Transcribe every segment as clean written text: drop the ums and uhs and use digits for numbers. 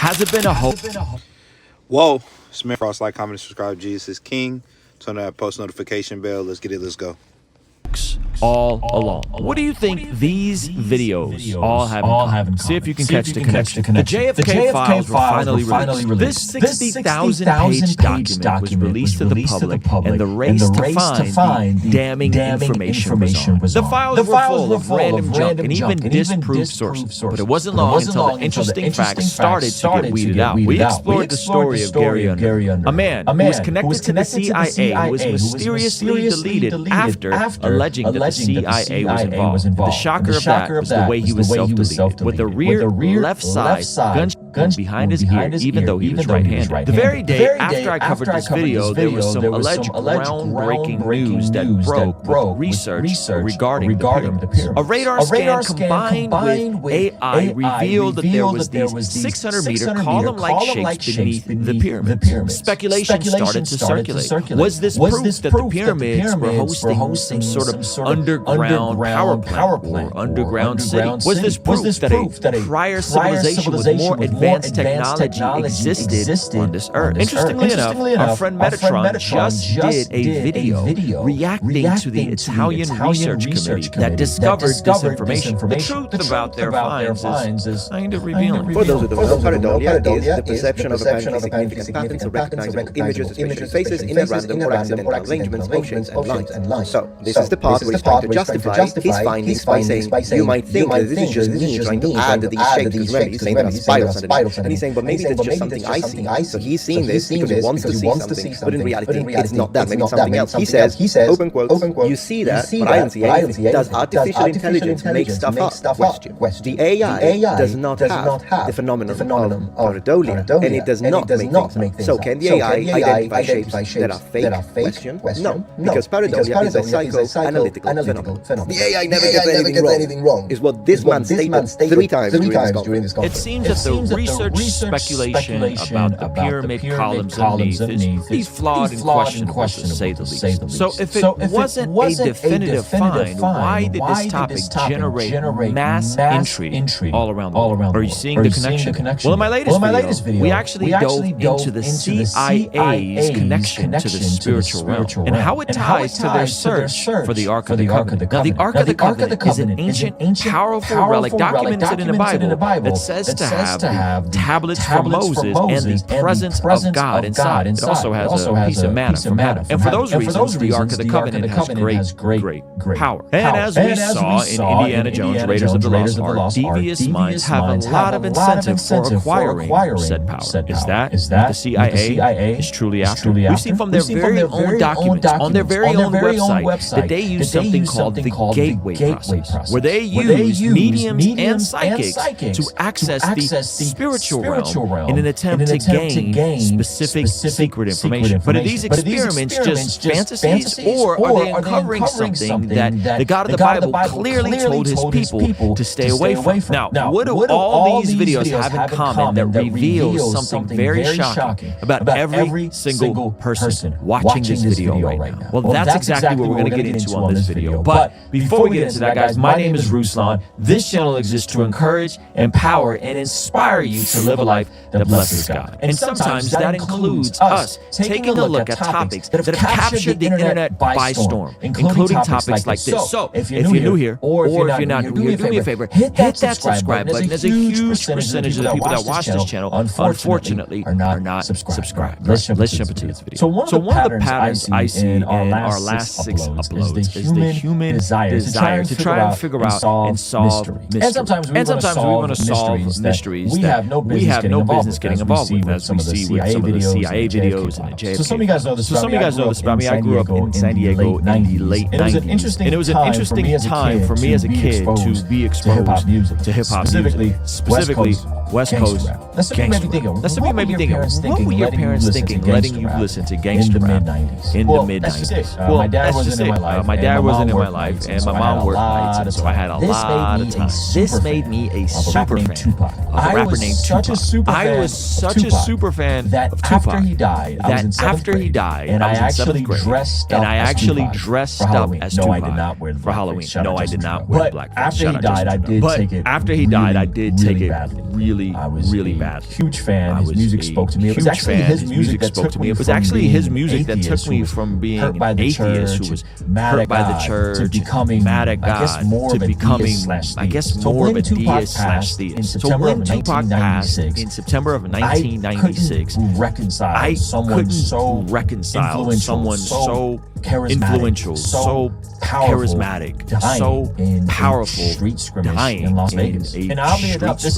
Has it been a hoax? Whoa, it's MirFrost. Like, comment, and subscribe. Jesus is King. Turn on that post notification bell. Let's get it. Let's go. All along. What do you think these videos all have in common? See if you can catch the connection. The JFK files were finally released. This 60,000-page document was released to the public, and the race to find damning information was on. The files were full of random junk and even disproved sources, but it wasn't long until the interesting facts started to get weeded out. We explored the story of Gary Under, a man who was connected to the CIA who was mysteriously deleted after alleging that the CIA was involved. The shocker of that was the way he was self-deleted, with the rear left side gun behind his ear, even though he was right-handed. The very day after I covered this video, there was some alleged groundbreaking news that broke with research regarding the pyramids. A radar scan combined with AI revealed that there was these 600-meter column-like shapes beneath the pyramids. Speculation started to circulate. Was this proof that the pyramids were hosting some sort of underground power plant or underground city? Was this proof that a prior civilization with more advanced technology existed on this earth? Interestingly enough, our friend Metatron just did a video reacting to the Italian research committee that discovered this information. The truth about their finds is kind of revealing. For those who don't know, pareidolia is the perception of apparently significant patterns of recognizable images, especially faces, in a random or accidental arrangements, motions, and lines. So, this is the part where he's trying to justify his findings by saying, you might think that this is just me trying to add these shapes, because remember, he's saying there are spirals underneath. And he's saying, but maybe that's just something I see. So he's seeing this because he wants to see something, but in reality, it's not that, maybe something else. He says, open quotes, you see that, but I don't see anything. Does artificial intelligence make stuff up? Question. The AI does not have the phenomenon of pareidolia, and it does not make things up. So can the AI identify shapes that are fake? Question. No, because pareidolia is a psychoanalytical phenomenon. The AI never gets anything wrong, is what this man stated 3 times during this conference. It seems that the research speculation about the pyramid columns underneath is flawed and questionable, to say the least. So if it wasn't a definitive find, why did this topic generate mass intrigue all around the world? Are you seeing the connection? Well, in my latest video, we actually dove into the CIA's connection to the spiritual realm and how it ties to their search for the Ark of the Covenant. Now, the Ark of the Covenant is an ancient, powerful relic documented in the Bible that says to have tablets from Moses and the presence of God inside. It also has a piece of manna from heaven. And for those reasons, the Ark of the Covenant has great power. And as we saw in Indiana Jones, Raiders of the Lost Ark, devious minds have a lot of incentive for acquiring said power. Is that what the CIA is truly after? We've seen from their very own documents, on their very own website, that they use something called the gateway process, where they use mediums and psychics to access the spiritual realm in an attempt to gain specific secret information. But are these experiments just fantasies, or are they uncovering something that the God of the Bible clearly told his people to stay away from? Now, what do all these videos have in common that reveals something very shocking about every single person watching this video right now? Well, that's exactly what we're going to get into on this video. But before we get into that, guys, my name is Ruslan. This channel exists to encourage, empower, and inspire you to live a life that blesses God. And sometimes that includes us taking a look at topics that have captured the internet by storm, including topics like this. So, if you're new here, or if you're not new here, do me a favor, hit that subscribe button. There's a huge percentage of the people that watch this channel, unfortunately, are not subscribed. Let's jump into this video. So one of the patterns I see in our last 6 uploads is the human desire to try and figure out and solve mysteries. And sometimes we want to solve mysteries that we have no business getting involved with, as we see with some of the CIA videos and the JFK. So some of you guys know this about me. I grew up in San Diego in the late 90s, and it was an interesting time for me as a kid to be exposed to hip-hop music, specifically West Coast gangster rap. That's something you may be thinking, what were your parents thinking letting you listen to gangster rap in the mid-90s? Well, that's just it. My dad wasn't in my life, and my mom worked nights, and so I had a lot of time. This made me a super fan of a rapper named Tupac. I was such a super fan of Tupac that after he died, I was in 7th grade, and I actually dressed up as Tupac for Halloween. No, I did not wear blackface. After he died, I did take it really really badly. Huge fan. His music spoke to me. It was actually his music that took me from being hurt by the church, who was mad at God, to becoming mad at God, I guess more of a deist/theist. So when Tupac passed in September of 1996, in September of 1996, I couldn't reconcile someone so influential, so charismatic, so powerful, street skirmish in Las Vegas. And oddly enough, this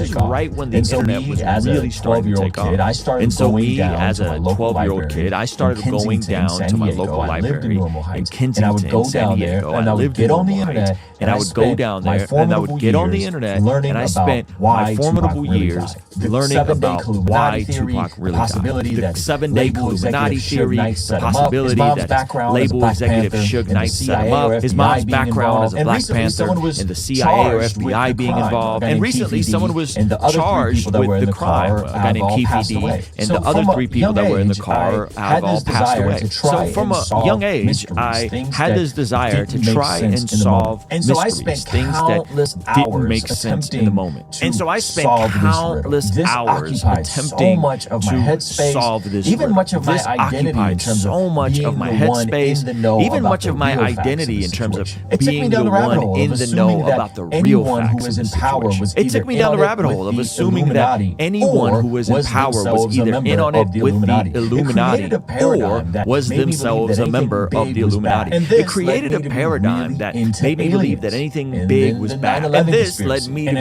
is right when the internet was really starting to take off. I started going down to my local library. I started going down to my local library in Kensington, and I would go down there and I would get on the internet and I would go down there and I would get on the internet and I spent my formidable years learning about why Tupac really died. The 7-day Illuminati theory, the possibility that label executive Suge Knight set him up, his mom's background as a Black Panther, and the CIA or FBI being involved. And recently someone was charged with the crime, a guy named Keefe D, and the other 3 people that were in the car have all passed away. So from a young age, I had this desire to try and solve mysteries, things that didn't make sense in the moment. And so I spent countless hours attempting to solve this. Even much of my identity in terms of so much of my headspace, even much of my identity in terms of being the one in the know about the real facts of the situation. It took me down the rabbit hole of assuming that anyone who was in power was either in on it with the Illuminati or was themselves a member of the Illuminati. It created a paradigm that made me believe that anything big was bad. And this led me to be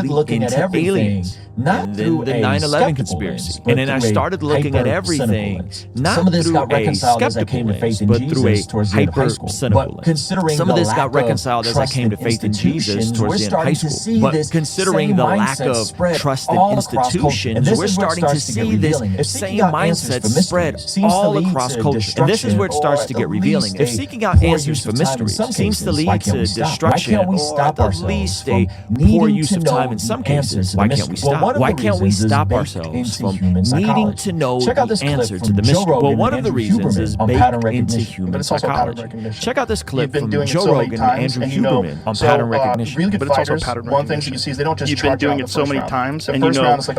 really into aliens. And then the 9/11 conspiracy. And then I started looking at everything not through a skeptical lens, but through a hyper-cynical lens. Some of this got reconciled as I came to faith in Jesus towards the end of high school. But considering the lack of trust in institutions, we're starting to see this same mindset spread all across culture. And this is where it starts to get revealing. If seeking out answers for mysteries seems to lead to destruction, or at the least a poor use of time in some cases, why can't we stop? Why can't we stop ourselves from needing to know the answer to the mystery? Well, one of the reasons is baked into human psychology. Check out this clip from Joe Rogan and Andrew Huberman on pattern recognition. Really good fighters, one thing that you see is they don't just charge out the first round. You've been doing it so many times, and you know, so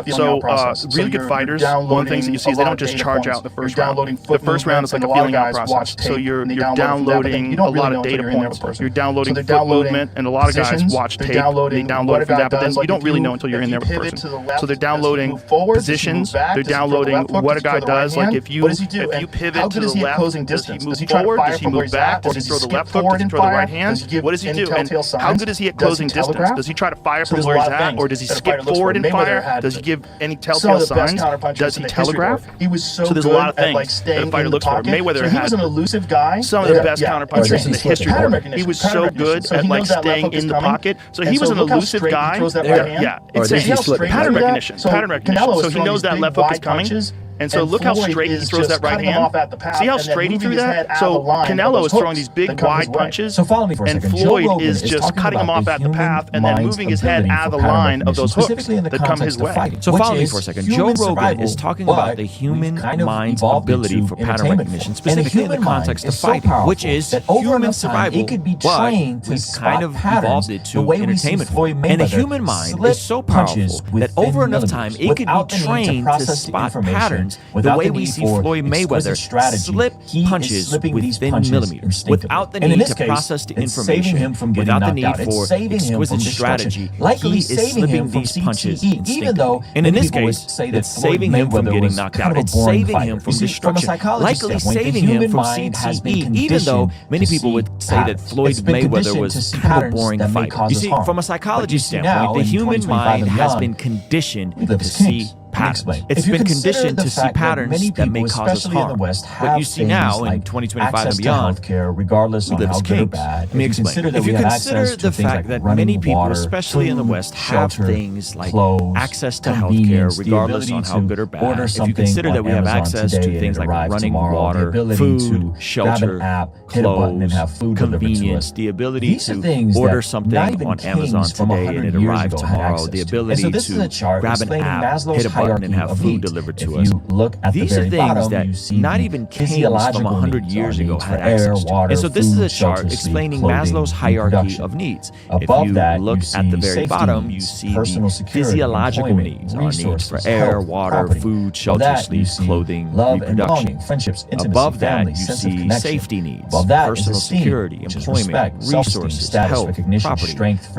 really good fighters, one thing that you see is they don't just charge out the first round. The first round is like a feeling out process. So you're downloading a lot of data points. You're downloading foot movement, and a lot of guys watch tape, they download it from that, but then you don't really know until you're in there with the person. So they're downloading positions, they're downloading what a guy does, like if you pivot to the left, does he move forward, does he move back, does he throw the left hook, does he throw the right hand, what does he do, and how good is he at closing distance? Does he try to fire from where he's at, or does he skip forward and fire? Does he give any telltale signs? Does he telegraph? So there's a lot of things that a fighter looks for. Mayweather had some of the best counterpunchers in the history of it. He was so good at like staying in the pocket, so he was an elusive guy. Yeah, it's pattern recognition. So he knows that left hook is coming. And so look how straight he throws that right hand. See how straight he threw that? So Canelo is throwing these big wide punches, and Floyd is just cutting him off at the path and then moving his head out of the line of those hooks that come his way. So follow me for a second. Joe Rogan is talking about the human mind's ability for pattern recognition, specifically in the context of fighting, which is human survival, but we've kind of evolved it to entertainment. And the human mind is so powerful that over enough time, it could be trained to spot patterns the way we see Floyd Mayweather slip punches within millimeters, without the need to process the information, without the need for exquisite strategy. He is slipping these punches instinctively. And in this case, it's saving him from getting knocked out. It's saving him from destruction, likely saving him from CTE, even though many people would say that Floyd Mayweather was kind of a boring fight. You see, from a psychology standpoint, the human mind has been conditioned to see patterns. It's been conditioned to see patterns that may cause us harm. What you see now in 2025 and beyond, we live as kings. Let me explain. If you consider the fact that many people, especially in the West, have things like access to healthcare, regardless on how good or bad, if you consider that we have access to things like running water, food, shelter, clothes, convenience, the ability to order something on Amazon today and it arrives tomorrow, the ability to grab an app, hit a button, garden and have food delivered to us. These are things that not even kings from 100 years ago had access to. And so this is a chart explaining Maslow's hierarchy of needs. If you look at the very bottom, you see the physiological needs, our needs for air, water, food, shelter, sleep, clothing, reproduction. Above that, you see safety needs, personal security, employment, resources, health, property.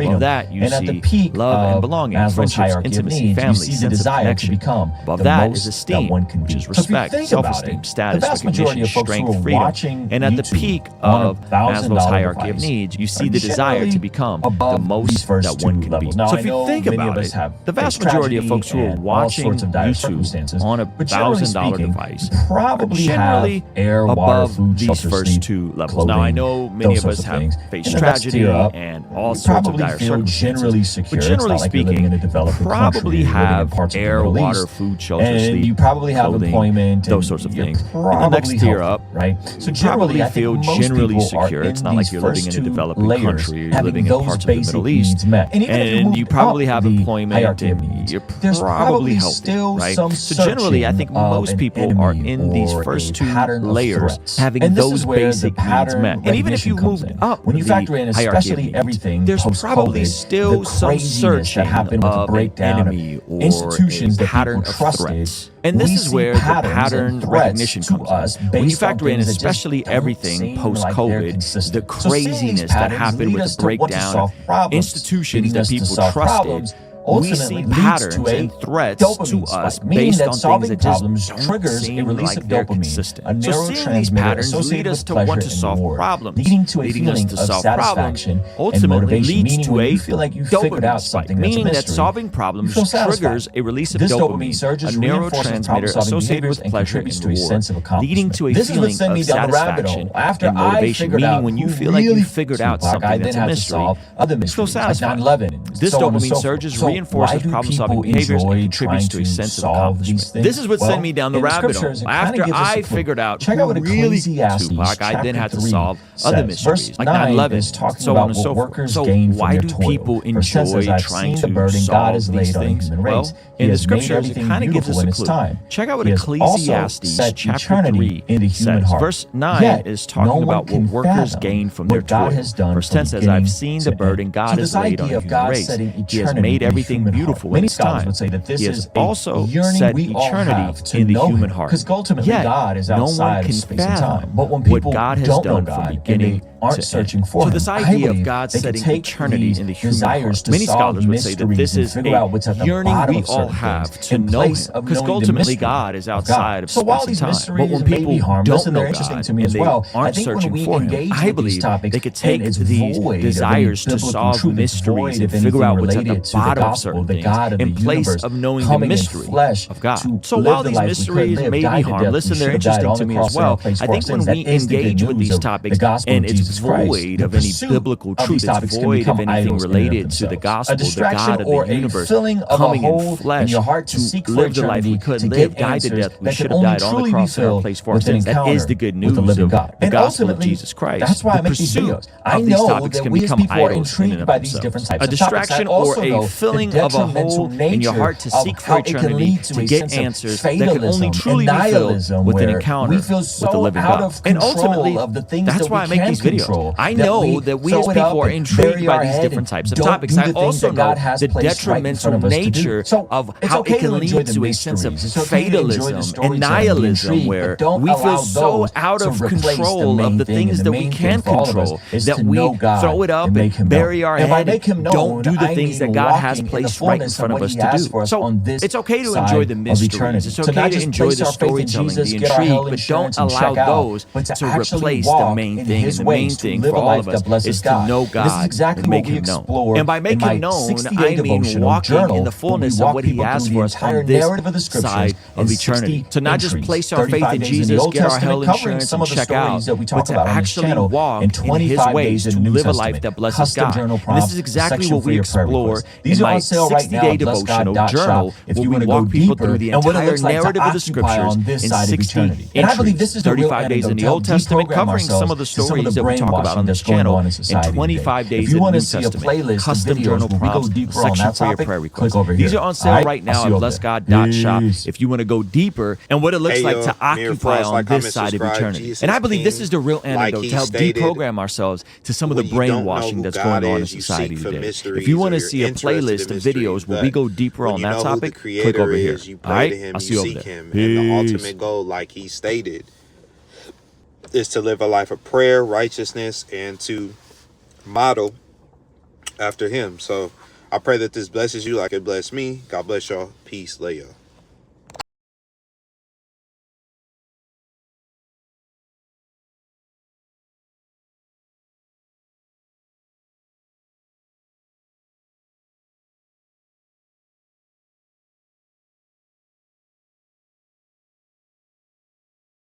Above that, you see love and belonging, friendships, intimacy, family, sense of connection. Above that is esteem, which is respect, self-esteem, status, recognition, strength, freedom. And at the peak of Maslow's hierarchy of needs, you see the desire to become the most that one can be. So if you think about it, the vast majority of folks who are watching YouTube on a $1,000 device are generally above these first two levels. Now, I know many of us have faced tragedy and all sorts of dire circumstances, but generally speaking, probably have air, water, food, shelter, sleep, you probably have employment, those sorts of things. And the next tier up, right? So probably feel generally secure. It's not like you're living in a developing country, you're living in parts of the Middle East, and you probably have employment, and you're probably healthy, right? So generally, I think most people are in these first two layers, having those basic needs met. And even if you moved up when you factor in especially everything, there's probably still some searching of an enemy or a pattern of threats. And this is where the pattern recognition comes in. When you factor in especially everything post-COVID, the craziness that happened with the breakdown of institutions that people trusted, we see patterns and threats to us based on things that just don't seem like they're consistent. So seeing these patterns lead us to want to solve problems. Leading us to solve problems ultimately leads to a dopamine spike, meaning that solving problems triggers a release of dopamine, a neurotransmitter associated with pleasure and reward, leading to a feeling of satisfaction and motivation, meaning when you feel like you figured out something that's a mystery, you feel satisfied. This dopamine surge is reinforces problem-solving behaviors and contributes to a sense of accomplishment. This is what sent me down the rabbit hole. After I figured out who really Tupac, I then had to solve other mysteries, like 9/11, so on and so forth. So why do people enjoy trying to solve these things? Well, in the scriptures, it kind of gives us a clue. Check out what Ecclesiastes chapter 3 says. Verse 9 is talking about what workers gain from their toil. Verse 10 says, I've seen the burden God has laid on the human race. He has made everything beautiful in its time. He has also set eternity in the human heart. Yet, no one can fathom what God has done from beginning to end. So this idea of God setting eternity in the human heart, many scholars would say that this is a yearning we all have to know Him, because ultimately God is outside of space and time. But when people don't know God and they aren't searching for Him, I believe they could take these desires to solve mysteries and figure out what's at the bottom of certain things in place of knowing the mystery of God. So while these mysteries may be harmless and they're interesting to me as well, I think when we engage with these topics and it's void of any biblical truth, it's void of anything related to the gospel, the God of the universe coming in flesh to live the life we couldn't live, died the death we should have died on the cross in our place for our sins. That is the good news of the gospel of Jesus Christ. The pursuit of these topics can become idols in and of themselves. A distraction or a filling of a hole in your heart to seek for eternity, to get answers that can only truly be filled with an encounter with the living God. And ultimately, that's why I make these videos. I know that we as people are intrigued by these different types of topics. I also know the detrimental nature of how it can lead to a sense of fatalism and nihilism, where we feel so out of control of the things that we can control that we throw it up and bury our head and don't do the things that God has placed right in front of us to do. So it's okay to enjoy the mysteries. It's okay to enjoy the storytelling, the intrigue, but don't allow those to replace the main thing. And the main thing for all of us is to know God and make Him known. And by make Him known, I mean walking in the fullness of what He has for us on this side of eternity. To not just place our faith in Jesus, get our hell insurance, and check out, but to actually walk in His ways, to live a life that blesses God. And this is exactly what we explore in my 60-day devotional journal, where we walk people through the entire narrative of the Scriptures in 60 entries, 35 days in the Old Testament, covering some of the stories that we talk about on this channel, and 25 days in the New Testament, custom journal prompts, a section for your prayer requests. These are on sale right now at blessgod.shop if you want to go deeper and what it looks like to occupy on this side of eternity. And I believe this is the real antidote to help deprogram ourselves to some of the brainwashing that's going on in society today. If you want to see a playlist of videos where we go deeper on that topic, click over here. All right? I'll see you over there. And the ultimate goal, like he stated, is to live a life of prayer, righteousness, and to model after him. So I pray that this blesses you like it blessed me. God bless y'all. Peace. Lay y'all.